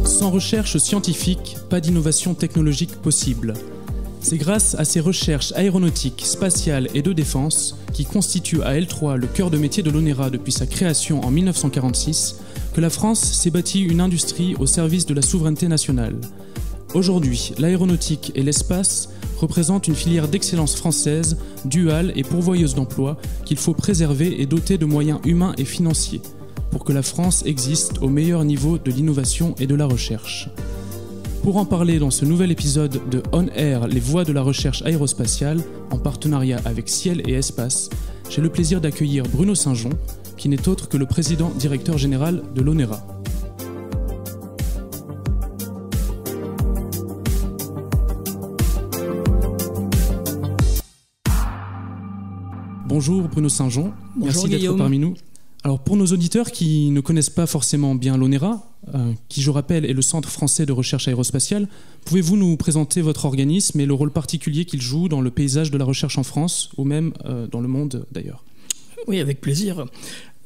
Sans recherche scientifique, pas d'innovation technologique possible. C'est grâce à ces recherches aéronautiques, spatiales et de défense, qui constituent à L3 le cœur de métier de l'ONERA depuis sa création en 1946, que la France s'est bâtie une industrie au service de la souveraineté nationale. Aujourd'hui, l'aéronautique et l'espace représentent une filière d'excellence française, duale et pourvoyeuse d'emplois qu'il faut préserver et doter de moyens humains et financiers pour que la France existe au meilleur niveau de l'innovation et de la recherche. Pour en parler dans ce nouvel épisode de On Air, les voies de la recherche aérospatiale, en partenariat avec Ciel et Espace, j'ai le plaisir d'accueillir Bruno Saint-Jean, qui n'est autre que le président directeur général de l'ONERA. Bonjour Bruno Saint-Jean, merci d'être parmi nous. Alors pour nos auditeurs qui ne connaissent pas forcément bien l'ONERA, qui je rappelle est le Centre français de recherche aérospatiale, pouvez-vous nous présenter votre organisme et le rôle particulier qu'il joue dans le paysage de la recherche en France ou même dans le monde d'ailleurs ? Oui, avec plaisir.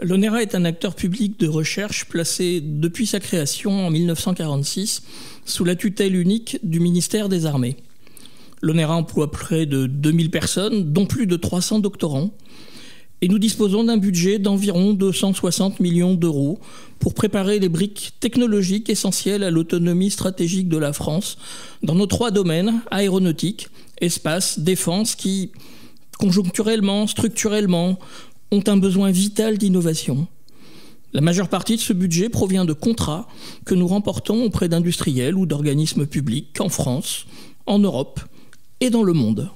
L'ONERA est un acteur public de recherche placé depuis sa création en 1946 sous la tutelle unique du ministère des Armées. L'ONERA emploie près de 2000 personnes, dont plus de 300 doctorants. Et nous disposons d'un budget d'environ 260 millions d'euros pour préparer les briques technologiques essentielles à l'autonomie stratégique de la France dans nos 3 domaines, aéronautique, espace, défense, qui, conjoncturellement, structurellement, ont un besoin vital d'innovation. La majeure partie de ce budget provient de contrats que nous remportons auprès d'industriels ou d'organismes publics en France, en Europe et dans le monde.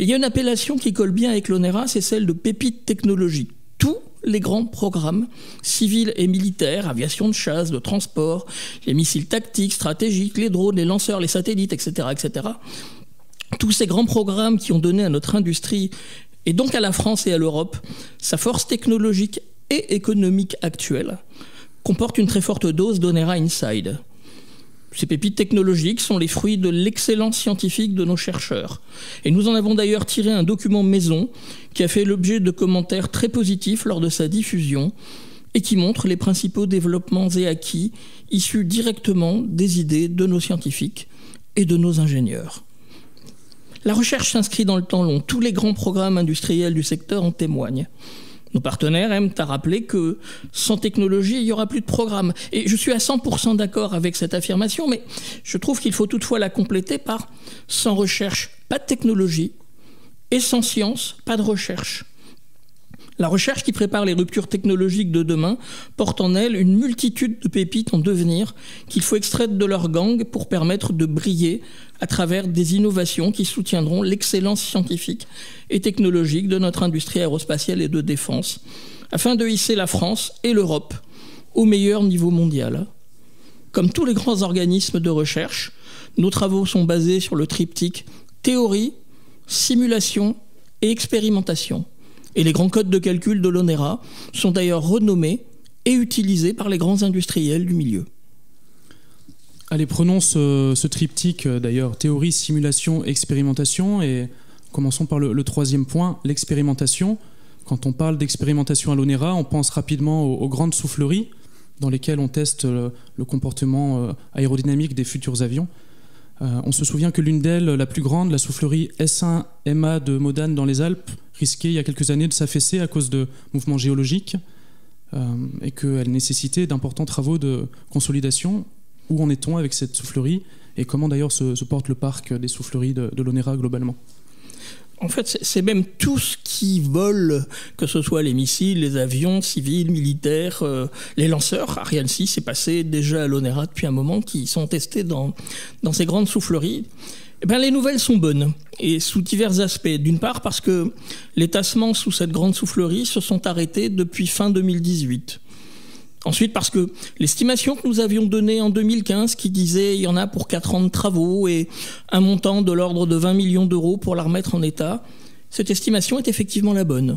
Il y a une appellation qui colle bien avec l'ONERA, c'est celle de pépites technologiques. Tous les grands programmes civils et militaires, aviation de chasse, de transport, les missiles tactiques, stratégiques, les drones, les lanceurs, les satellites, etc., etc. Tous ces grands programmes qui ont donné à notre industrie, et donc à la France et à l'Europe, sa force technologique et économique actuelle, comportent une très forte dose d'ONERA Inside. Ces pépites technologiques sont les fruits de l'excellence scientifique de nos chercheurs. Et nous en avons d'ailleurs tiré un document maison qui a fait l'objet de commentaires très positifs lors de sa diffusion et qui montre les principaux développements et acquis issus directement des idées de nos scientifiques et de nos ingénieurs. La recherche s'inscrit dans le temps long. Tous les grands programmes industriels du secteur en témoignent. Nos partenaires aiment à rappeler que sans technologie, il n'y aura plus de programme. Et je suis à 100% d'accord avec cette affirmation, mais je trouve qu'il faut toutefois la compléter par sans recherche, pas de technologie, et sans science, pas de recherche. La recherche qui prépare les ruptures technologiques de demain porte en elle une multitude de pépites en devenir qu'il faut extraire de leur gang pour permettre de briller à travers des innovations qui soutiendront l'excellence scientifique et technologique de notre industrie aérospatiale et de défense, afin de hisser la France et l'Europe au meilleur niveau mondial. Comme tous les grands organismes de recherche, nos travaux sont basés sur le triptyque théorie, simulation et expérimentation. Et les grands codes de calcul de l'ONERA sont d'ailleurs renommés et utilisés par les grands industriels du milieu. Allez, prenons ce triptyque d'ailleurs, théorie, simulation, expérimentation, et commençons par le 3e point, l'expérimentation. Quand on parle d'expérimentation à l'ONERA, on pense rapidement aux grandes souffleries dans lesquelles on teste le comportement aérodynamique des futurs avions. On se souvient que l'une d'elles, la plus grande, la soufflerie S1MA de Modane dans les Alpes, risquait il y a quelques années de s'affaisser à cause de mouvements géologiques et qu'elle nécessitait d'importants travaux de consolidation. Où en est-on avec cette soufflerie et comment d'ailleurs se porte le parc des souffleries de l'ONERA globalement ? En fait, c'est même tout ce qui vole, que ce soit les missiles, les avions civils, militaires, les lanceurs. Ariane 6 est passé déjà à l'ONERA depuis un moment, qui sont testés dans ces grandes souffleries. Eh bien, les nouvelles sont bonnes, et sous divers aspects. D'une part, parce que les tassements sous cette grande soufflerie se sont arrêtés depuis fin 2018. Ensuite, parce que l'estimation que nous avions donnée en 2015, qui disait il y en a pour 4 ans de travaux et un montant de l'ordre de 20 millions d'euros pour la remettre en état, cette estimation est effectivement la bonne.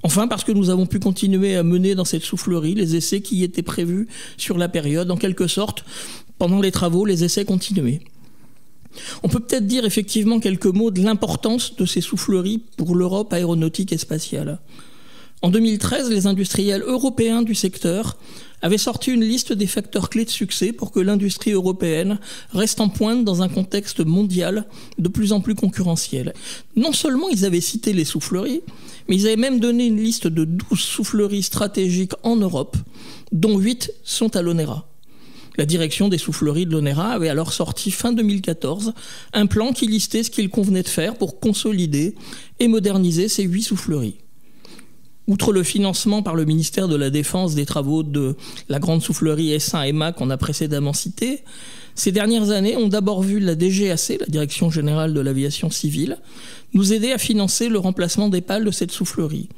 Enfin, parce que nous avons pu continuer à mener dans cette soufflerie les essais qui étaient prévus sur la période. En quelque sorte, pendant les travaux, les essais continuaient. On peut peut-être dire effectivement quelques mots de l'importance de ces souffleries pour l'Europe aéronautique et spatiale. En 2013, les industriels européens du secteur avaient sorti une liste des facteurs clés de succès pour que l'industrie européenne reste en pointe dans un contexte mondial de plus en plus concurrentiel. Non seulement ils avaient cité les souffleries, mais ils avaient même donné une liste de 12 souffleries stratégiques en Europe, dont 8 sont à l'ONERA. La direction des souffleries de l'ONERA avait alors sorti fin 2014 un plan qui listait ce qu'il convenait de faire pour consolider et moderniser ces 8 souffleries. Outre le financement par le ministère de la Défense des travaux de la grande soufflerie S1-EMA qu'on a précédemment citée, ces dernières années ont d'abord vu la DGAC, la Direction Générale de l'Aviation Civile, nous aider à financer le remplacement des pales de cette soufflerie.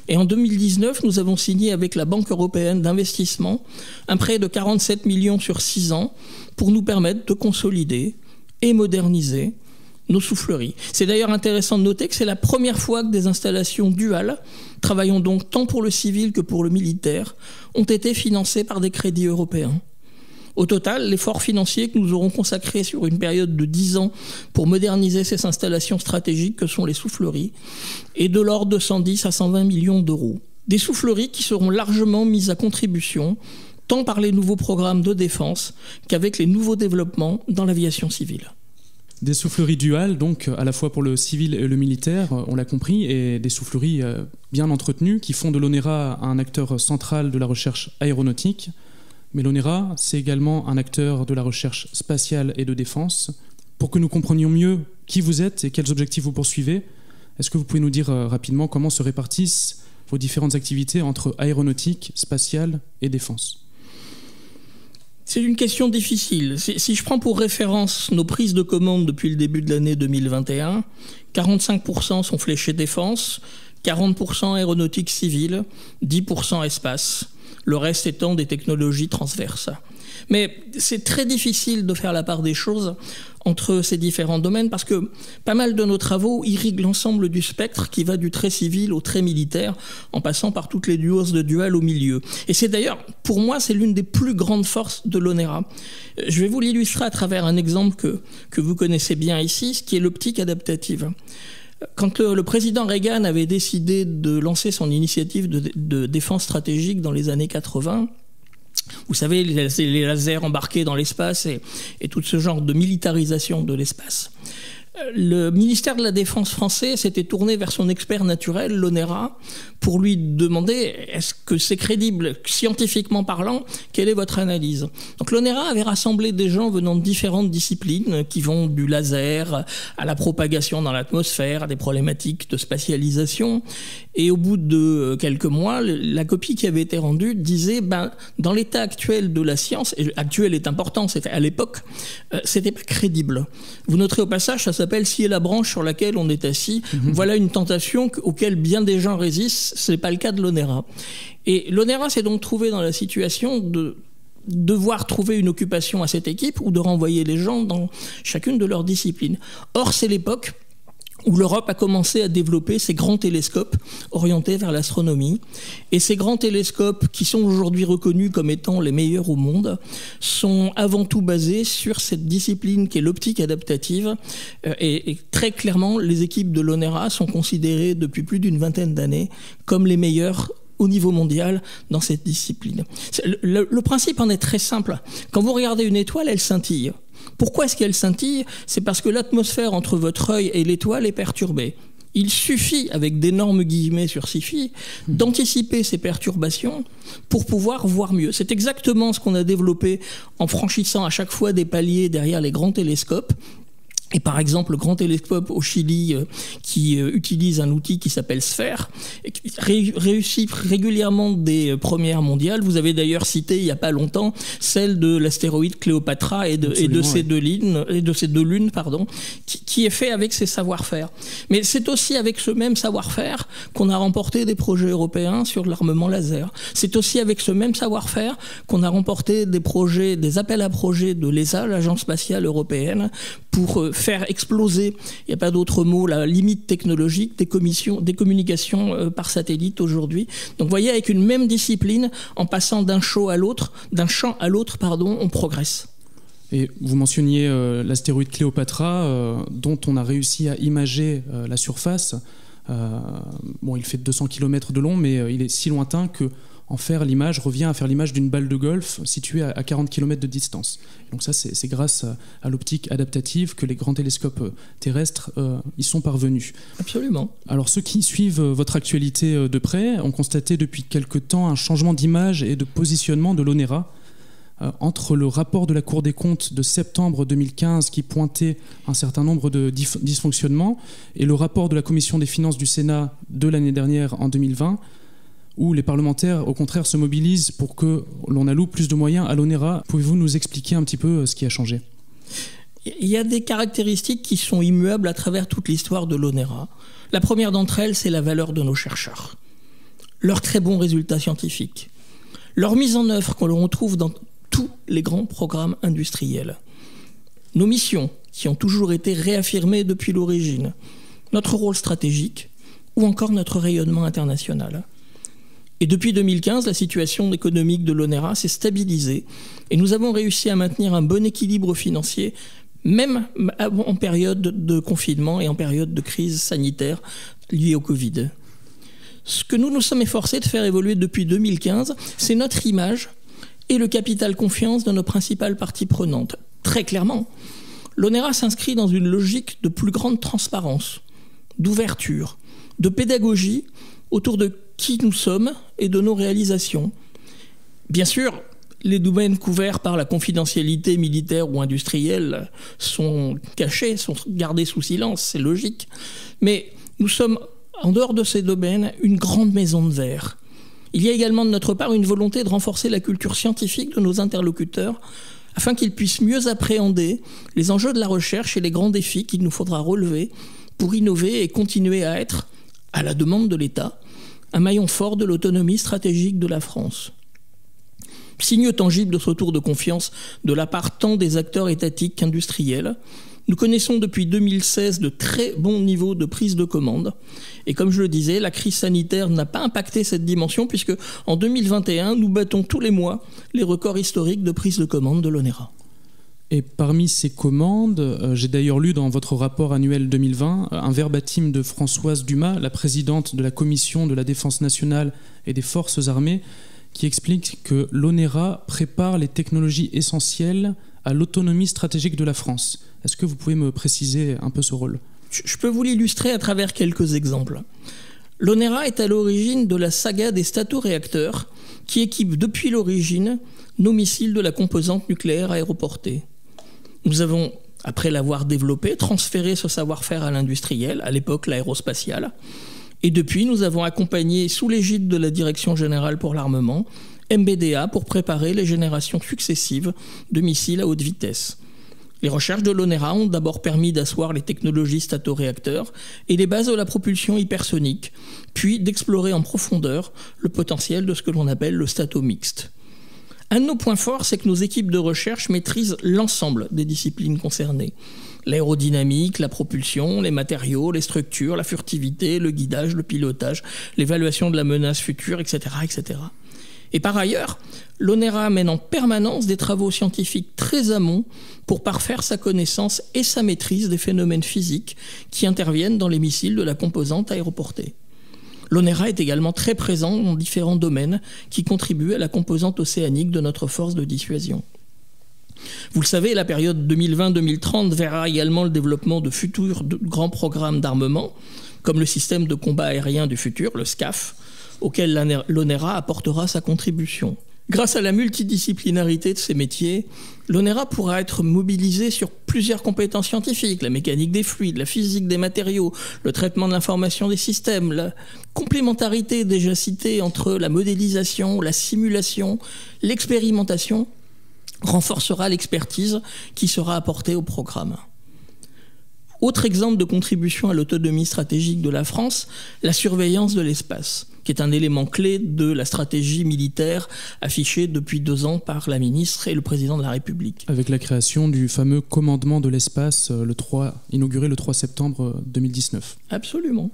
Et en 2019, nous avons signé avec la Banque européenne d'investissement un prêt de 47 millions sur 6 ans pour nous permettre de consolider et moderniser nos souffleries. C'est d'ailleurs intéressant de noter que c'est la première fois que des installations duales, travaillant donc tant pour le civil que pour le militaire, ont été financées par des crédits européens. Au total, l'effort financier que nous aurons consacré sur une période de 10 ans pour moderniser ces installations stratégiques que sont les souffleries est de l'ordre de 110 à 120 millions d'euros. Des souffleries qui seront largement mises à contribution tant par les nouveaux programmes de défense qu'avec les nouveaux développements dans l'aviation civile. Des souffleries duales, donc à la fois pour le civil et le militaire, on l'a compris, et des souffleries bien entretenues qui font de l'ONERA un acteur central de la recherche aéronautique. Mais l'ONERA, c'est également un acteur de la recherche spatiale et de défense. Pour que nous comprenions mieux qui vous êtes et quels objectifs vous poursuivez, est-ce que vous pouvez nous dire rapidement comment se répartissent vos différentes activités entre aéronautique, spatiale et défense ? C'est une question difficile. Si je prends pour référence nos prises de commandes depuis le début de l'année 2021, 45% sont fléchés défense, 40% aéronautique civile, 10% espace, le reste étant des technologies transverses. Mais c'est très difficile de faire la part des choses entre ces différents domaines parce que pas mal de nos travaux irriguent l'ensemble du spectre qui va du très civil au très militaire en passant par toutes les nuances de dual au milieu. Et c'est d'ailleurs, pour moi, c'est l'une des plus grandes forces de l'ONERA. Je vais vous l'illustrer à travers un exemple que vous connaissez bien ici, ce qui est l'optique adaptative. Quand le président Reagan avait décidé de lancer son initiative de défense stratégique dans les années 80, vous savez, les lasers embarqués dans l'espace et tout ce genre de militarisation de l'espace. Le ministère de la Défense français s'était tourné vers son expert naturel, l'ONERA, pour lui demander est-ce que c'est crédible, scientifiquement parlant, quelle est votre analyse ? Donc l'ONERA avait rassemblé des gens venant de différentes disciplines qui vont du laser à la propagation dans l'atmosphère, à des problématiques de spatialisation. Et au bout de quelques mois, la copie qui avait été rendue disait dans l'état actuel de la science, et actuel est important, c'était à l'époque, c'était pas crédible. Vous noterez au passage, ça s'appelle scier la branche sur laquelle on est assis. Voilà une tentation auquel bien des gens résistent. Ce n'est pas le cas de l'ONERA. Et l'ONERA s'est donc trouvé dans la situation de devoir trouver une occupation à cette équipe ou de renvoyer les gens dans chacune de leurs disciplines. Or, c'est l'époque où l'Europe a commencé à développer ces grands télescopes orientés vers l'astronomie. Et ces grands télescopes, qui sont aujourd'hui reconnus comme étant les meilleurs au monde, sont avant tout basés sur cette discipline qui est l'optique adaptative. Et très clairement, les équipes de l'ONERA sont considérées depuis plus d'une vingtaine d'années comme les meilleures au niveau mondial dans cette discipline. Le principe en est très simple. Quand vous regardez une étoile, elle scintille. Pourquoi est-ce qu'elle scintille ? C'est parce que l'atmosphère entre votre œil et l'étoile est perturbée. Il suffit, avec d'énormes guillemets sur SIFI, d'anticiper ces perturbations pour pouvoir voir mieux. C'est exactement ce qu'on a développé en franchissant à chaque fois des paliers derrière les grands télescopes. Et par exemple, le grand télescope au Chili qui utilise un outil qui s'appelle SPHERE et qui réussit régulièrement des premières mondiales. Vous avez d'ailleurs cité il n'y a pas longtemps celle de l'astéroïde Cléopatra et de ces deux lunes, qui est fait avec ces savoir-faire. Mais c'est aussi avec ce même savoir-faire qu'on a remporté des projets européens sur l'armement laser. C'est aussi avec ce même savoir-faire qu'on a remporté des appels à projets de l'ESA, l'Agence spatiale européenne, pour faire exploser, il n'y a pas d'autre mot, la limite technologique des communications par satellite aujourd'hui. Donc vous voyez, avec une même discipline, en passant d'un champ à l'autre, on progresse. Et vous mentionniez l'astéroïde Cléopatra, dont on a réussi à imager la surface. Il fait 200 km de long, mais il est si lointain que en faire l'image revient à faire l'image d'une balle de golf située à 40 km de distance. Donc ça, c'est grâce à l'optique adaptative que les grands télescopes terrestres y sont parvenus. Absolument. Alors ceux qui suivent votre actualité de près ont constaté depuis quelque temps un changement d'image et de positionnement de l'ONERA. Entre le rapport de la Cour des comptes de septembre 2015 qui pointait un certain nombre de dysfonctionnements et le rapport de la Commission des finances du Sénat de l'année dernière en 2020, où les parlementaires, au contraire, se mobilisent pour que l'on alloue plus de moyens à l'ONERA. Pouvez-vous nous expliquer un petit peu ce qui a changé ? Il y a des caractéristiques qui sont immuables à travers toute l'histoire de l'ONERA. La première d'entre elles, c'est la valeur de nos chercheurs, leurs très bons résultats scientifiques, leur mise en œuvre que l'on retrouve dans tous les grands programmes industriels, nos missions qui ont toujours été réaffirmées depuis l'origine, notre rôle stratégique ou encore notre rayonnement international. Et depuis 2015, la situation économique de l'ONERA s'est stabilisée et nous avons réussi à maintenir un bon équilibre financier, même en période de confinement et en période de crise sanitaire liée au Covid. Ce que nous nous sommes efforcés de faire évoluer depuis 2015, c'est notre image et le capital confiance de nos principales parties prenantes. Très clairement, l'ONERA s'inscrit dans une logique de plus grande transparence, d'ouverture, de pédagogie autour de qui nous sommes et de nos réalisations. Bien sûr, les domaines couverts par la confidentialité militaire ou industrielle sont cachés, sont gardés sous silence, c'est logique. Mais nous sommes, en dehors de ces domaines, une grande maison de verre. Il y a également de notre part une volonté de renforcer la culture scientifique de nos interlocuteurs afin qu'ils puissent mieux appréhender les enjeux de la recherche et les grands défis qu'il nous faudra relever pour innover et continuer à être, à la demande de l'État, un maillon fort de l'autonomie stratégique de la France. Signe tangible de ce retour de confiance de la part tant des acteurs étatiques qu'industriels, nous connaissons depuis 2016 de très bons niveaux de prise de commande. Et comme je le disais, la crise sanitaire n'a pas impacté cette dimension puisque en 2021, nous battons tous les mois les records historiques de prise de commande de l'ONERA. Et parmi ces commandes, j'ai d'ailleurs lu dans votre rapport annuel 2020 un verbatim de Françoise Dumas, la présidente de la Commission de la Défense nationale et des Forces armées, qui explique que l'ONERA prépare les technologies essentielles à l'autonomie stratégique de la France. Est-ce que vous pouvez me préciser un peu ce rôle ? Je peux vous l'illustrer à travers quelques exemples. L'ONERA est à l'origine de la saga des statoréacteurs qui équipent depuis l'origine nos missiles de la composante nucléaire aéroportée. Nous avons, après l'avoir développé, transféré ce savoir-faire à l'industriel, à l'époque l'aérospatiale. Et depuis, nous avons accompagné, sous l'égide de la Direction générale pour l'armement, MBDA pour préparer les générations successives de missiles à haute vitesse. Les recherches de l'ONERA ont d'abord permis d'asseoir les technologies statoréacteurs et les bases de la propulsion hypersonique, puis d'explorer en profondeur le potentiel de ce que l'on appelle le stato-mixte. Un de nos points forts, c'est que nos équipes de recherche maîtrisent l'ensemble des disciplines concernées. L'aérodynamique, la propulsion, les matériaux, les structures, la furtivité, le guidage, le pilotage, l'évaluation de la menace future, etc., etc. Et par ailleurs, l'ONERA mène en permanence des travaux scientifiques très amont pour parfaire sa connaissance et sa maîtrise des phénomènes physiques qui interviennent dans les missiles de la composante aéroportée. L'ONERA est également très présent dans différents domaines qui contribuent à la composante océanique de notre force de dissuasion. Vous le savez, la période 2020-2030 verra également le développement de futurs grands programmes d'armement, comme le système de combat aérien du futur, le SCAF, auquel l'ONERA apportera sa contribution. Grâce à la multidisciplinarité de ces métiers, l'ONERA pourra être mobilisée sur plusieurs compétences scientifiques, la mécanique des fluides, la physique des matériaux, le traitement de l'information des systèmes, la complémentarité déjà citée entre la modélisation, la simulation, l'expérimentation, renforcera l'expertise qui sera apportée au programme. Autre exemple de contribution à l'autonomie stratégique de la France, la surveillance de l'espace, qui est un élément clé de la stratégie militaire affichée depuis 2 ans par la ministre et le président de la République. Avec la création du fameux commandement de l'espace, inauguré le 3 septembre 2019. Absolument.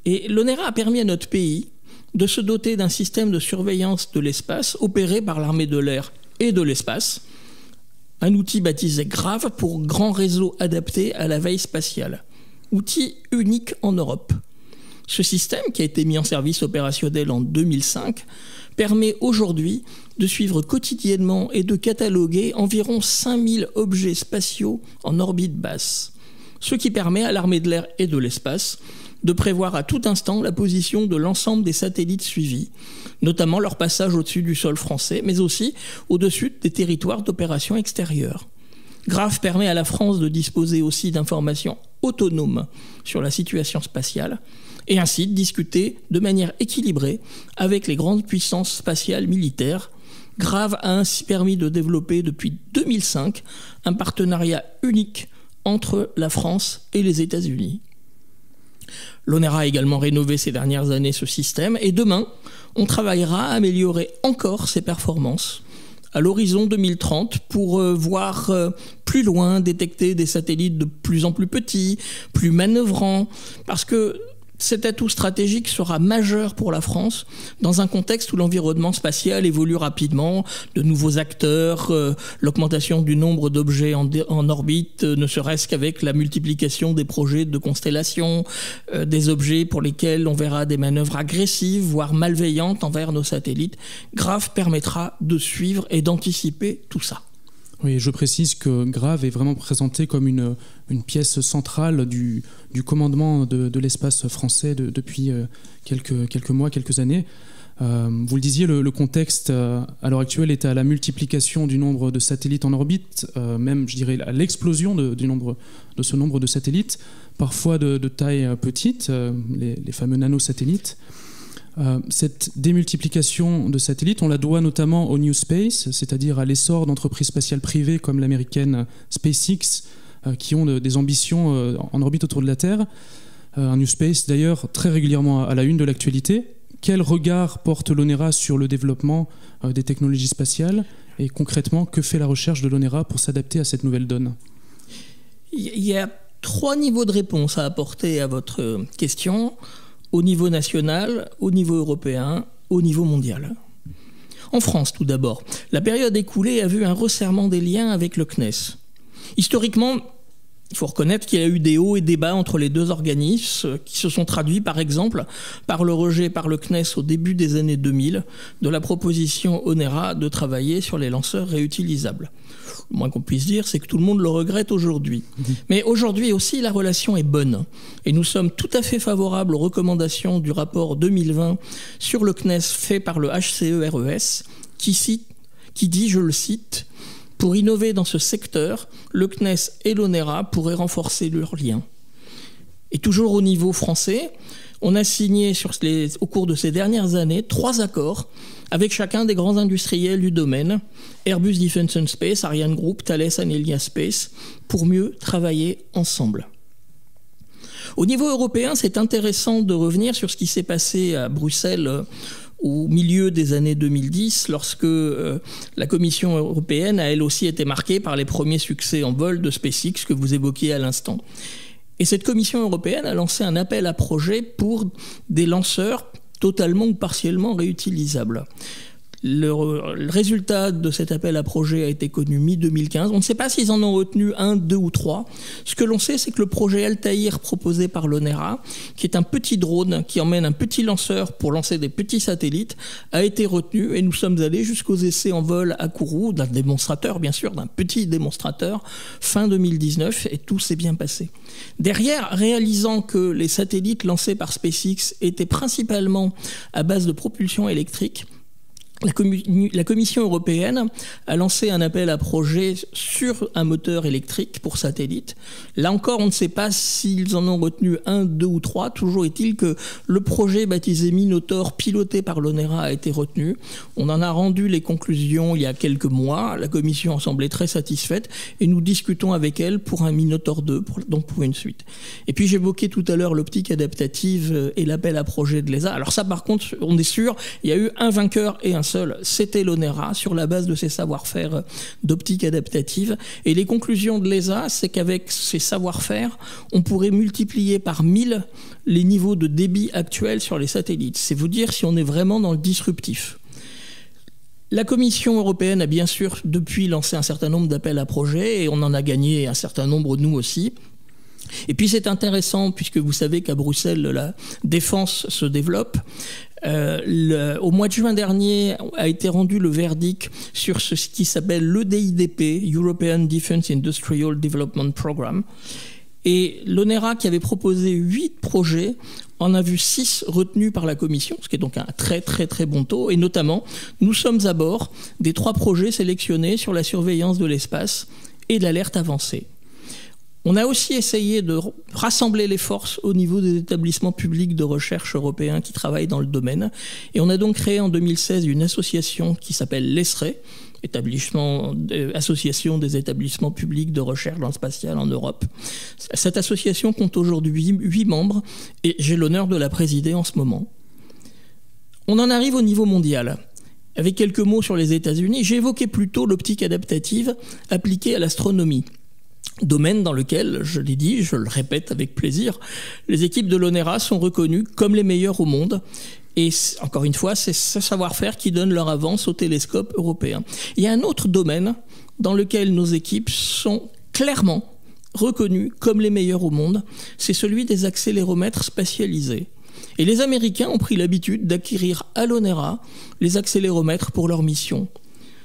Et l'ONERA a permis à notre pays de se doter d'un système de surveillance de l'espace opéré par l'armée de l'air et de l'espace, un outil baptisé GRAV pour Grand Réseau Adapté à la Veille Spatiale. Outil unique en Europe. Ce système, qui a été mis en service opérationnel en 2005, permet aujourd'hui de suivre quotidiennement et de cataloguer environ 5000 objets spatiaux en orbite basse, ce qui permet à l'armée de l'air et de l'espace de prévoir à tout instant la position de l'ensemble des satellites suivis, notamment leur passage au-dessus du sol français, mais aussi au-dessus des territoires d'opération extérieure. GRAV permet à la France de disposer aussi d'informations autonomes sur la situation spatiale et ainsi de discuter de manière équilibrée avec les grandes puissances spatiales militaires. GRAV a ainsi permis de développer depuis 2005 un partenariat unique entre la France et les États-Unis. L'ONERA a également rénové ces dernières années ce système et demain, on travaillera à améliorer encore ses performances à l'horizon 2030 pour voir plus loin, détecter des satellites de plus en plus petits, plus manœuvrants, parce que cet atout stratégique sera majeur pour la France dans un contexte où l'environnement spatial évolue rapidement, de nouveaux acteurs, l'augmentation du nombre d'objets en orbite, ne serait-ce qu'avec la multiplication des projets de constellation, des objets pour lesquels on verra des manœuvres agressives, voire malveillantes envers nos satellites. GRAV permettra de suivre et d'anticiper tout ça. Oui, je précise que GRAV est vraiment présenté comme une pièce centrale du commandement de l'espace français depuis quelques mois, quelques années. Vous le disiez, le contexte à l'heure actuelle est à la multiplication du nombre de satellites en orbite, même je dirais à l'explosion de ce nombre de satellites, parfois de taille petite, les fameux nanosatellites. Cette démultiplication de satellites, on la doit notamment au New Space, c'est-à-dire à l'essor d'entreprises spatiales privées comme l'américaine SpaceX, qui ont des ambitions en orbite autour de la Terre. Un New Space, d'ailleurs, très régulièrement à la une de l'actualité. Quel regard porte l'ONERA sur le développement des technologies spatiales et concrètement, que fait la recherche de l'ONERA pour s'adapter à cette nouvelle donne ? Il y a 3 niveaux de réponse à apporter à votre question. Au niveau national, au niveau européen, au niveau mondial. En France, tout d'abord, la période écoulée a vu un resserrement des liens avec le CNES. Historiquement, il faut reconnaître qu'il y a eu des hauts et des bas entre les deux organismes qui se sont traduits, par exemple, par le rejet par le CNES au début des années 2000 de la proposition ONERA de travailler sur les lanceurs réutilisables. Le moins qu'on puisse dire, c'est que tout le monde le regrette aujourd'hui. Mais aujourd'hui aussi, la relation est bonne. Et nous sommes tout à fait favorables aux recommandations du rapport 2020 sur le CNES fait par le HCERES, qui dit, je le cite, « Pour innover dans ce secteur, le CNES et l'ONERA pourraient renforcer leurs liens. » Et toujours au niveau français, on a signé au cours de ces dernières années 3 accords avec chacun des grands industriels du domaine, Airbus Defence and Space, Ariane Group, Thales, Anelia Space, pour mieux travailler ensemble. Au niveau européen, c'est intéressant de revenir sur ce qui s'est passé à Bruxelles au milieu des années 2010, lorsque la Commission européenne a elle aussi été marquée par les premiers succès en vol de SpaceX que vous évoquiez à l'instant. Et cette Commission européenne a lancé un appel à projet pour des lanceurs totalement ou partiellement réutilisables. Le résultat de cet appel à projet a été connu mi-2015. On ne sait pas s'ils en ont retenu 1, 2 ou 3. Ce que l'on sait, c'est que le projet Altaïr proposé par l'ONERA, qui est un petit drone qui emmène un petit lanceur pour lancer des petits satellites, a été retenu et nous sommes allés jusqu'aux essais en vol à Kourou, d'un démonstrateur bien sûr, d'un petit démonstrateur, fin 2019 et tout s'est bien passé. Derrière, réalisant que les satellites lancés par SpaceX étaient principalement à base de propulsion électrique, la Commission européenne a lancé un appel à projet sur un moteur électrique pour satellite. Là encore, on ne sait pas s'ils en ont retenu 1, 2 ou 3. Toujours est-il que le projet baptisé Minotaur, piloté par l'ONERA, a été retenu. On en a rendu les conclusions il y a quelques mois. La Commission en semblait très satisfaite et nous discutons avec elle pour un Minotaur 2, donc pour une suite. Et puis j'évoquais tout à l'heure l'optique adaptative et l'appel à projet de l'ESA. Alors ça, par contre, on est sûr, il y a eu un vainqueur et un seul. C'était l'ONERA sur la base de ses savoir-faire d'optique adaptative. Et les conclusions de l'ESA, c'est qu'avec ces savoir-faire, on pourrait multiplier par 1000 les niveaux de débit actuels sur les satellites. C'est vous dire si on est vraiment dans le disruptif. La Commission européenne a bien sûr depuis lancé un certain nombre d'appels à projets et on en a gagné un certain nombre nous aussi. Et puis c'est intéressant puisque vous savez qu'à Bruxelles la défense se développe. Au mois de juin dernier a été rendu le verdict sur ce qui s'appelle l'EDIDP, European Defence Industrial Development Programme. Et l'ONERA, qui avait proposé 8 projets, en a vu 6 retenus par la Commission, ce qui est donc un très très très bon taux. Et notamment, nous sommes à bord des 3 projets sélectionnés sur la surveillance de l'espace et de l'alerte avancée. On a aussi essayé de rassembler les forces au niveau des établissements publics de recherche européens qui travaillent dans le domaine. Et on a donc créé en 2016 une association qui s'appelle l'ESRE, Association des établissements publics de recherche dans le spatial en Europe. Cette association compte aujourd'hui 8 membres et j'ai l'honneur de la présider en ce moment. On en arrive au niveau mondial. Avec quelques mots sur les États-Unis, j'ai évoqué plutôt l'optique adaptative appliquée à l'astronomie. Domaine dans lequel, je l'ai dit, je le répète avec plaisir, les équipes de l'ONERA sont reconnues comme les meilleures au monde. Et encore une fois, c'est ce savoir-faire qui donne leur avance au télescope européen. Il y a un autre domaine dans lequel nos équipes sont clairement reconnues comme les meilleures au monde, c'est celui des accéléromètres spatialisés. Et les Américains ont pris l'habitude d'acquérir à l'ONERA les accéléromètres pour leur mission.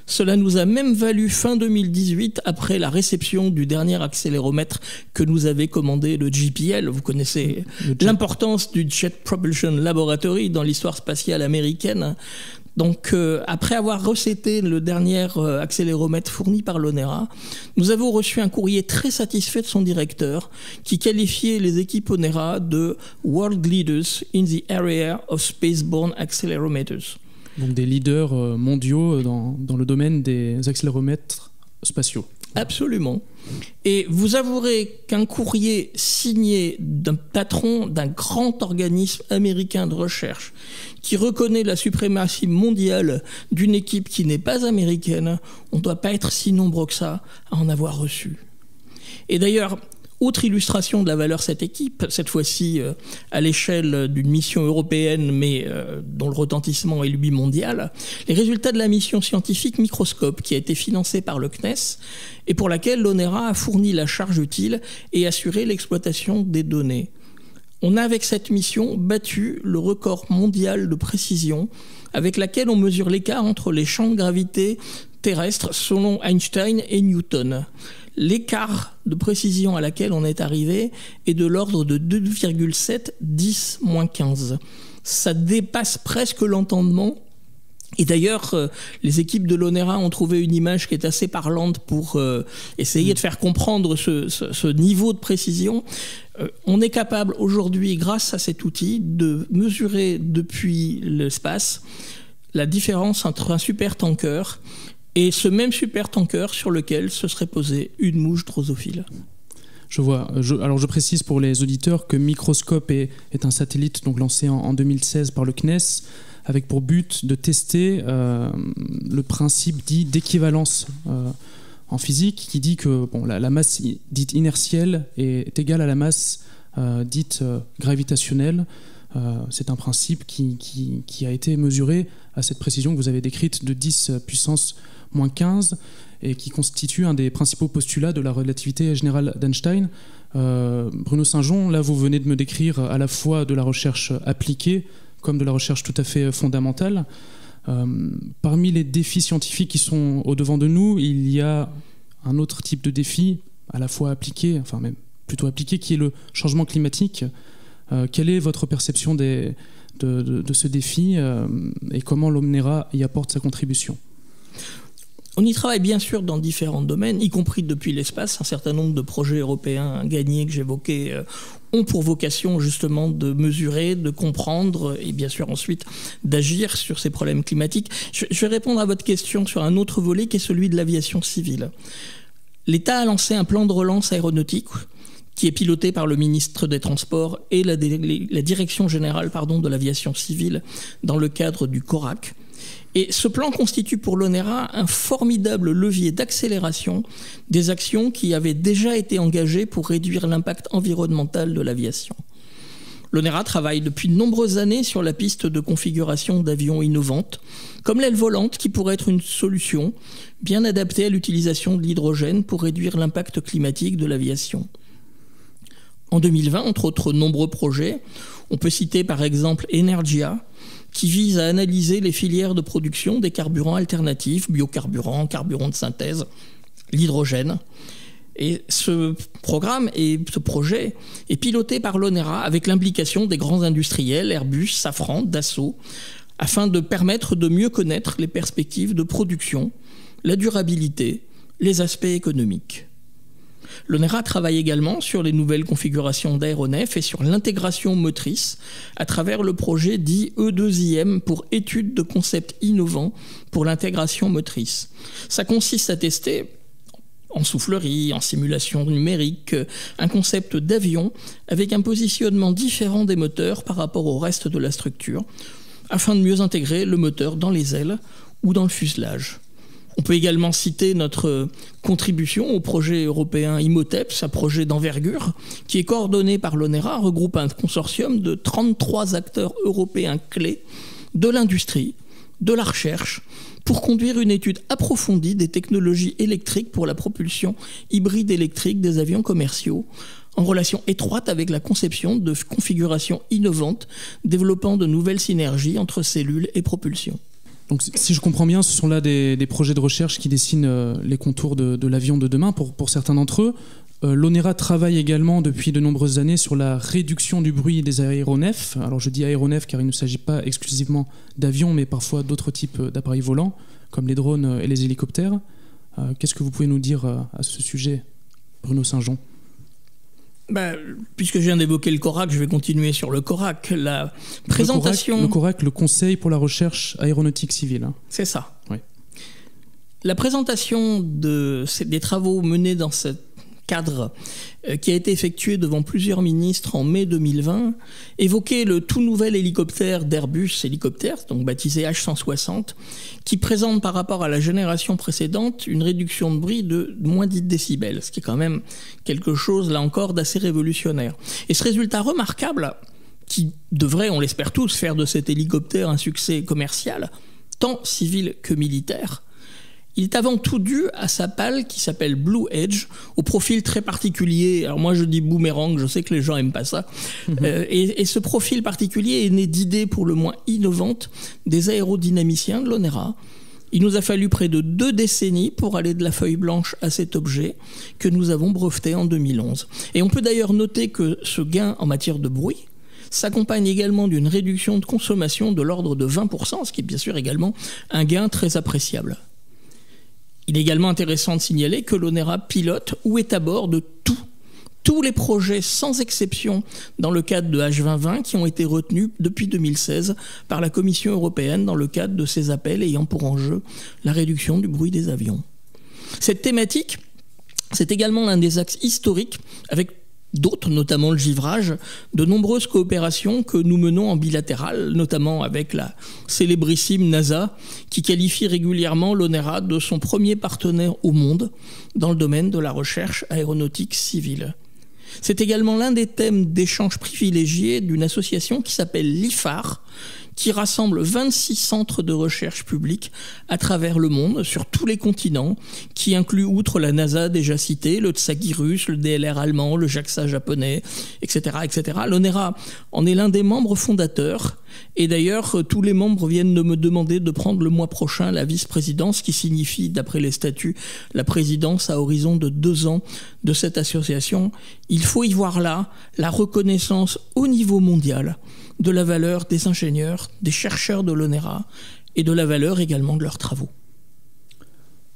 Cela nous a même valu fin 2018, après la réception du dernier accéléromètre que nous avait commandé le JPL. Vous connaissez l'importance du Jet Propulsion Laboratory dans l'histoire spatiale américaine. Donc, après avoir recetté le dernier accéléromètre fourni par l'ONERA, nous avons reçu un courrier très satisfait de son directeur qui qualifiait les équipes ONERA de « World Leaders in the Area of Spaceborne Accelerometers ». Donc des leaders mondiaux dans le domaine des accéléromètres spatiaux. Absolument. Et vous avouerez qu'un courrier signé d'un patron d'un grand organisme américain de recherche qui reconnaît la suprématie mondiale d'une équipe qui n'est pas américaine, on ne doit pas être si nombreux que ça à en avoir reçu. Et d'ailleurs, autre illustration de la valeur de cette équipe, cette fois-ci à l'échelle d'une mission européenne, mais dont le retentissement est lui mondial, les résultats de la mission scientifique Microscope, qui a été financée par le CNES et pour laquelle l'ONERA a fourni la charge utile et assuré l'exploitation des données. On a avec cette mission battu le record mondial de précision avec laquelle on mesure l'écart entre les champs de gravité terrestres selon Einstein et Newton. L'écart de précision à laquelle on est arrivé est de l'ordre de 2,7 10-15. Ça dépasse presque l'entendement. Et d'ailleurs, les équipes de l'ONERA ont trouvé une image qui est assez parlante pour essayer de faire comprendre ce niveau de précision. On est capable aujourd'hui, grâce à cet outil, de mesurer depuis l'espace la différence entre un supertanker et ce même supertanker sur lequel se serait posée une mouche drosophile. Je vois. Alors je précise pour les auditeurs que Microscope est un satellite donc lancé en 2016 par le CNES avec pour but de tester le principe dit d'équivalence en physique qui dit que la masse dite inertielle est égale à la masse dite gravitationnelle. C'est un principe qui a été mesuré à cette précision que vous avez décrite de 10 puissance moins 15 et qui constitue un des principaux postulats de la relativité générale d'Einstein. Bruno Saint-Jean, là vous venez de me décrire à la fois de la recherche appliquée comme de la recherche tout à fait fondamentale. Parmi les défis scientifiques qui sont au-devant de nous, il y a un autre type de défi à la fois appliqué, enfin même plutôt appliqué, qui est le changement climatique. Quelle est votre perception de ce défi et comment l'ONERA y apporte sa contribution ? On y travaille bien sûr dans différents domaines, y compris depuis l'espace. Un certain nombre de projets européens gagnés que j'évoquais ont pour vocation justement de mesurer, de comprendre et bien sûr ensuite d'agir sur ces problèmes climatiques. Je vais répondre à votre question sur un autre volet qui est celui de l'aviation civile. L'État a lancé un plan de relance aéronautique qui est piloté par le ministre des Transports et la Direction générale de l'aviation civile dans le cadre du CORAC. Et ce plan constitue pour l'ONERA un formidable levier d'accélération des actions qui avaient déjà été engagées pour réduire l'impact environnemental de l'aviation. L'ONERA travaille depuis de nombreuses années sur la piste de configuration d'avions innovantes, comme l'aile volante qui pourrait être une solution bien adaptée à l'utilisation de l'hydrogène pour réduire l'impact climatique de l'aviation. En 2020, entre autres nombreux projets, on peut citer par exemple Energia, qui vise à analyser les filières de production des carburants alternatifs, biocarburants, carburants de synthèse, l'hydrogène. Et ce programme et ce projet est piloté par l'ONERA avec l'implication des grands industriels, Airbus, Safran, Dassault, afin de permettre de mieux connaître les perspectives de production, la durabilité, les aspects économiques. L'ONERA travaille également sur les nouvelles configurations d'aéronefs et sur l'intégration motrice à travers le projet dit E2IM pour études de concepts innovants pour l'intégration motrice. Ça consiste à tester en soufflerie, en simulation numérique, un concept d'avion avec un positionnement différent des moteurs par rapport au reste de la structure, afin de mieux intégrer le moteur dans les ailes ou dans le fuselage. On peut également citer notre contribution au projet européen IMOTEPS, un projet d'envergure qui est coordonné par l'ONERA, regroupe un consortium de 33 acteurs européens clés de l'industrie, de la recherche, pour conduire une étude approfondie des technologies électriques pour la propulsion hybride électrique des avions commerciaux, en relation étroite avec la conception de configurations innovantes, développant de nouvelles synergies entre cellules et propulsion. Donc, si je comprends bien, ce sont là des projets de recherche qui dessinent les contours de l'avion de demain pour certains d'entre eux. L'ONERA travaille également depuis de nombreuses années sur la réduction du bruit des aéronefs. Alors je dis aéronefs car il ne s'agit pas exclusivement d'avions, mais parfois d'autres types d'appareils volants, comme les drones et les hélicoptères. Qu'est-ce que vous pouvez nous dire à ce sujet, Bruno Saint-Jean ? Puisque je viens d'évoquer le CORAC, je vais continuer sur le CORAC. La présentation... Le CORAC, le Conseil pour la recherche aéronautique civile. Hein. C'est ça. Oui. La présentation des travaux menés dans ce cadre qui a été effectué devant plusieurs ministres en mai 2020 évoquait le tout nouvel hélicoptère d'Airbus Hélicoptère, donc baptisé H160, qui présente par rapport à la génération précédente une réduction de bruit de moins 10 décibels, ce qui est quand même quelque chose, là encore, d'assez révolutionnaire. Et ce résultat remarquable, qui devrait, on l'espère tous, faire de cet hélicoptère un succès commercial, tant civil que militaire, il est avant tout dû à sa pale qui s'appelle Blue Edge, au profil très particulier. Alors moi je dis boomerang, je sais que les gens aiment pas ça. Et ce profil particulier est né d'idées pour le moins innovantes des aérodynamiciens de l'ONERA. Il nous a fallu près de 2 décennies pour aller de la feuille blanche à cet objet que nous avons breveté en 2011. Et on peut d'ailleurs noter que ce gain en matière de bruit s'accompagne également d'une réduction de consommation de l'ordre de 20%, ce qui est bien sûr également un gain très appréciable. Il est également intéressant de signaler que l'ONERA pilote ou est à bord de tous les projets sans exception dans le cadre de H2020 qui ont été retenus depuis 2016 par la Commission européenne dans le cadre de ces appels ayant pour enjeu la réduction du bruit des avions. Cette thématique, c'est également l'un des axes historiques avec d'autres, notamment le givrage, de nombreuses coopérations que nous menons en bilatéral, notamment avec la célébrissime NASA, qui qualifie régulièrement l'ONERA de son premier partenaire au monde dans le domaine de la recherche aéronautique civile. C'est également l'un des thèmes d'échange privilégiés d'une association qui s'appelle l'IFAR, qui rassemble 26 centres de recherche publics à travers le monde, sur tous les continents, qui inclut, outre la NASA déjà citée, le Tsagi russe, le DLR allemand, le JAXA japonais, etc., etc. L'ONERA en est l'un des membres fondateurs. Et d'ailleurs, tous les membres viennent de me demander de prendre le mois prochain la vice-présidence, qui signifie, d'après les statuts, la présidence à horizon de 2 ans de cette association. Il faut y voir là la reconnaissance au niveau mondial de la valeur des ingénieurs, des chercheurs de l'ONERA et de la valeur également de leurs travaux.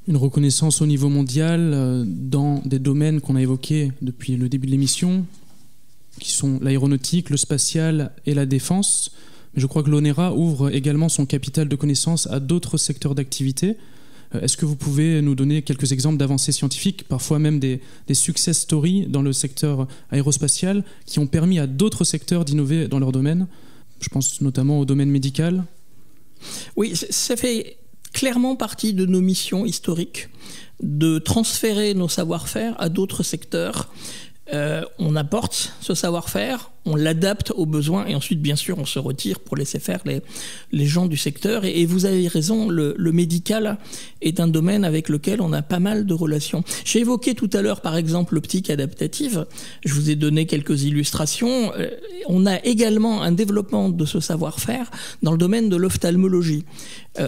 Une reconnaissance au niveau mondial dans des domaines qu'on a évoqués depuis le début de l'émission, qui sont l'aéronautique, le spatial et la défense. Mais je crois que l'ONERA ouvre également son capital de connaissances à d'autres secteurs d'activité. Est-ce que vous pouvez nous donner quelques exemples d'avancées scientifiques, parfois même des success stories dans le secteur aérospatial qui ont permis à d'autres secteurs d'innover dans leur domaine ? Je pense notamment au domaine médical. Oui, ça fait clairement partie de nos missions historiques de transférer nos savoir-faire à d'autres secteurs. On apporte ce savoir-faire, on l'adapte aux besoins et ensuite, bien sûr, on se retire pour laisser faire les gens du secteur. Et vous avez raison, le médical est un domaine avec lequel on a pas mal de relations. J'ai évoqué tout à l'heure, par exemple, l'optique adaptative. Je vous ai donné quelques illustrations. On a également un développement de ce savoir-faire dans le domaine de l'ophtalmologie.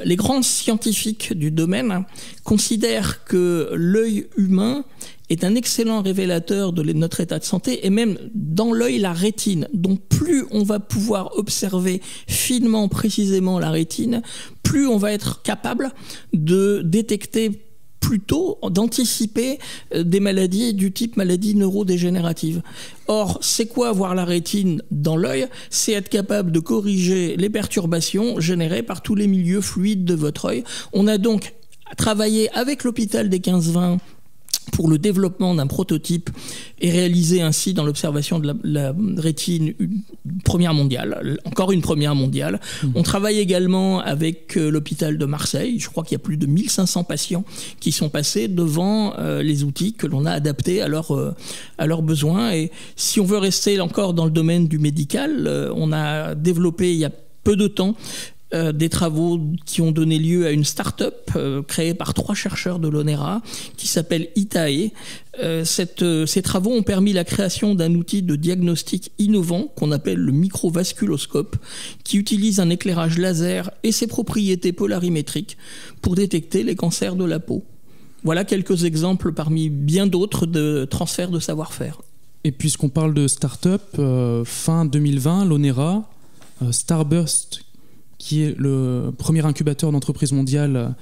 Les grands scientifiques du domaine considèrent que l'œil humain est un excellent révélateur de notre état de santé, et même dans l'œil, la rétine. Donc plus on va pouvoir observer finement, précisément la rétine, plus on va être capable de détecter plus tôt, d'anticiper des maladies du type maladie neurodégénérative. Or, c'est quoi avoir la rétine dans l'œil? C'est être capable de corriger les perturbations générées par tous les milieux fluides de votre œil. On a donc travaillé avec l'hôpital des 15-20 pour le développement d'un prototype et réaliser ainsi dans l'observation de la rétine une première mondiale, encore une première mondiale. On travaille également avec l'hôpital de Marseille. Je crois qu'il y a plus de 1500 patients qui sont passés devant les outils que l'on a adaptés à leurs besoins. Et si on veut rester encore dans le domaine du médical, on a développé il y a peu de temps des travaux qui ont donné lieu à une start-up créée par 3 chercheurs de l'ONERA qui s'appelle Itae. Ces travaux ont permis la création d'un outil de diagnostic innovant qu'on appelle le microvasculoscope, qui utilise un éclairage laser et ses propriétés polarimétriques pour détecter les cancers de la peau. Voilà quelques exemples parmi bien d'autres de transfert de savoir-faire. Et puisqu'on parle de start-up, fin 2020, l'ONERA, Starburst, qui est le premier incubateur d'entreprise mondiale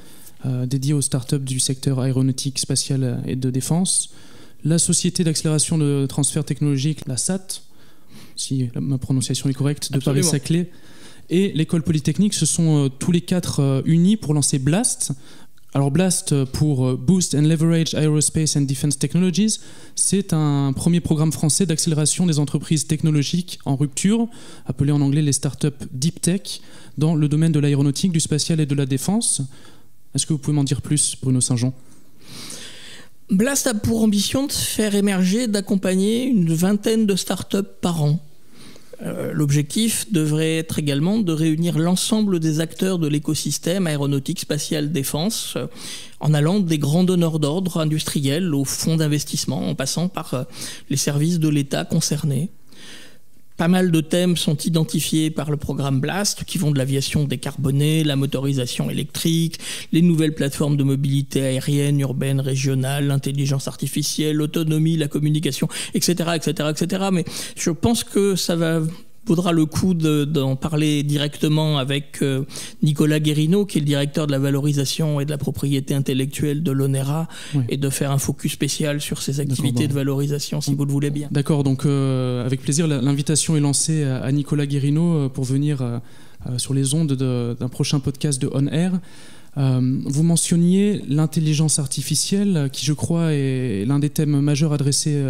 dédié aux startups du secteur aéronautique, spatial et de défense, la société d'accélération de transfert technologique, la SAT, si ma prononciation est correcte, de Paris-Saclay, et l'école polytechnique se sont tous les 4 unis pour lancer BLAST. Alors BLAST pour Boost and Leverage Aerospace and Defense Technologies, c'est un premier programme français d'accélération des entreprises technologiques en rupture, appelé en anglais les startups Deep Tech, dans le domaine de l'aéronautique, du spatial et de la défense. Est-ce que vous pouvez m'en dire plus, Bruno Saint-Jean ? BLAST a pour ambition de faire émerger, d'accompagner une vingtaine de startups par an. L'objectif devrait être également de réunir l'ensemble des acteurs de l'écosystème aéronautique, spatial, défense, en allant des grands donneurs d'ordre industriels aux fonds d'investissement, en passant par les services de l'État concernés. Pas mal de thèmes sont identifiés par le programme BLAST, qui vont de l'aviation décarbonée, la motorisation électrique, les nouvelles plateformes de mobilité aérienne, urbaine, régionale, l'intelligence artificielle, l'autonomie, la communication, etc., etc., etc. Mais je pense que ça vaudra le coup d'en parler directement avec Nicolas Guérino, qui est le directeur de la valorisation et de la propriété intellectuelle de l'ONERA, oui, et de faire un focus spécial sur ces activités de valorisation, si vous le voulez bien. D'accord, donc avec plaisir, l'invitation est lancée à Nicolas Guérino pour venir sur les ondes d'un prochain podcast de On Air. Vous mentionniez l'intelligence artificielle, qui je crois est l'un des thèmes majeurs adressés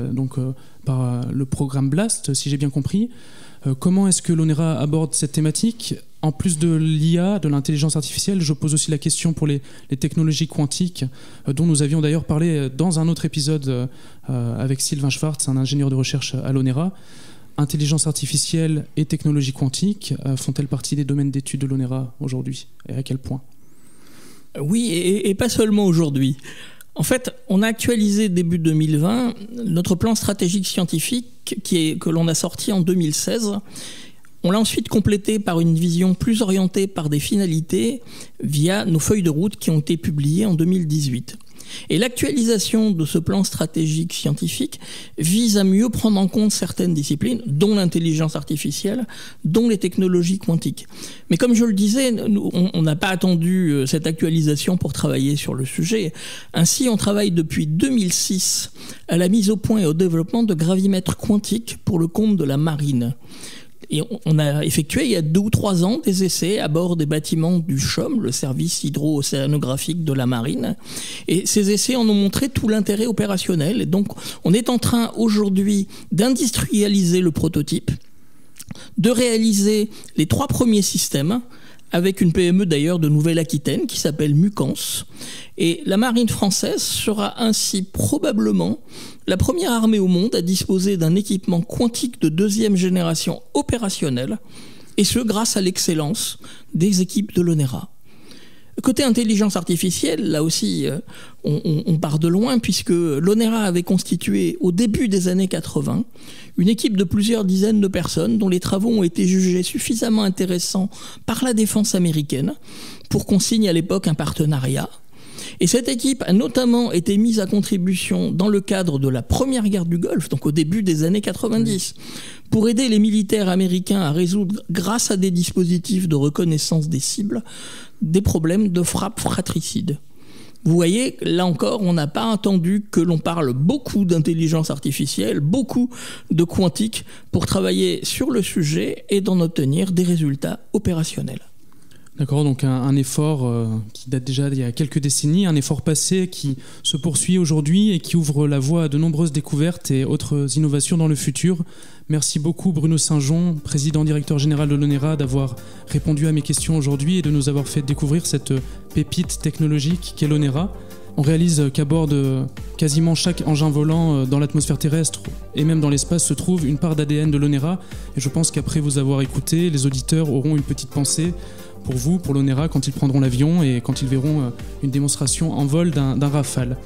par le programme BLAST, si j'ai bien compris. Comment est-ce que l'ONERA aborde cette thématique ? En plus de l'IA, de l'intelligence artificielle, je pose aussi la question pour les technologies quantiques, dont nous avions d'ailleurs parlé dans un autre épisode avec Sylvain Schwartz, un ingénieur de recherche à l'ONERA. Intelligence artificielle et technologies quantiques font-elles partie des domaines d'études de l'ONERA aujourd'hui ? Et à quel point ? Oui, et pas seulement aujourd'hui. En fait, on a actualisé début 2020 notre plan stratégique scientifique que l'on a sorti en 2016. On l'a ensuite complété par une vision plus orientée par des finalités via nos feuilles de route qui ont été publiées en 2018. Et l'actualisation de ce plan stratégique scientifique vise à mieux prendre en compte certaines disciplines, dont l'intelligence artificielle, dont les technologies quantiques. Mais comme je le disais, on n'a pas attendu cette actualisation pour travailler sur le sujet. Ainsi, on travaille depuis 2006 à la mise au point et au développement de gravimètres quantiques pour le compte de la marine. Et on a effectué il y a 2 ou 3 ans des essais à bord des bâtiments du CHOM, le service hydro-océanographique de la marine. Et ces essais en ont montré tout l'intérêt opérationnel. Et donc, on est en train aujourd'hui d'industrialiser le prototype, de réaliser les 3 premiers systèmes avec une PME d'ailleurs de Nouvelle-Aquitaine qui s'appelle Mucans. Et la marine française sera ainsi probablement la première armée au monde à disposer d'un équipement quantique de 2e génération opérationnel, et ce grâce à l'excellence des équipes de l'ONERA. Côté intelligence artificielle, là aussi, on part de loin, puisque l'ONERA avait constitué au début des années 80 une équipe de plusieurs dizaines de personnes dont les travaux ont été jugés suffisamment intéressants par la défense américaine pour qu'on signe à l'époque un partenariat. Et cette équipe a notamment été mise à contribution dans le cadre de la première guerre du Golfe, donc au début des années 90, pour aider les militaires américains à résoudre, grâce à des dispositifs de reconnaissance des cibles, des problèmes de frappe fratricide. Vous voyez, là encore, on n'a pas entendu que l'on parle beaucoup d'intelligence artificielle, beaucoup de quantique, pour travailler sur le sujet et d'en obtenir des résultats opérationnels. D'accord, donc un effort qui date déjà d'il y a quelques décennies, un effort passé qui se poursuit aujourd'hui et qui ouvre la voie à de nombreuses découvertes et autres innovations dans le futur. Merci beaucoup Bruno Saint-Jean, président-directeur général de l'ONERA, d'avoir répondu à mes questions aujourd'hui et de nous avoir fait découvrir cette pépite technologique qu'est l'ONERA. On réalise qu'à bord de quasiment chaque engin volant dans l'atmosphère terrestre et même dans l'espace se trouve une part d'ADN de l'ONERA. Et je pense qu'après vous avoir écouté, les auditeurs auront une petite pensée pour vous, pour l'ONERA, quand ils prendront l'avion et quand ils verront une démonstration en vol d'un Rafale.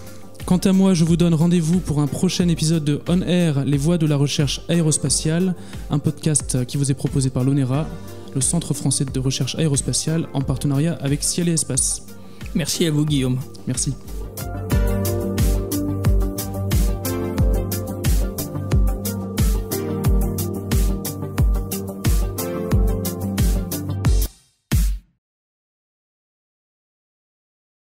Quant à moi, je vous donne rendez-vous pour un prochain épisode de On Air, les voies de la recherche aérospatiale, un podcast qui vous est proposé par l'ONERA, le Centre français de recherche aérospatiale, en partenariat avec Ciel et Espace. Merci à vous Guillaume. Merci.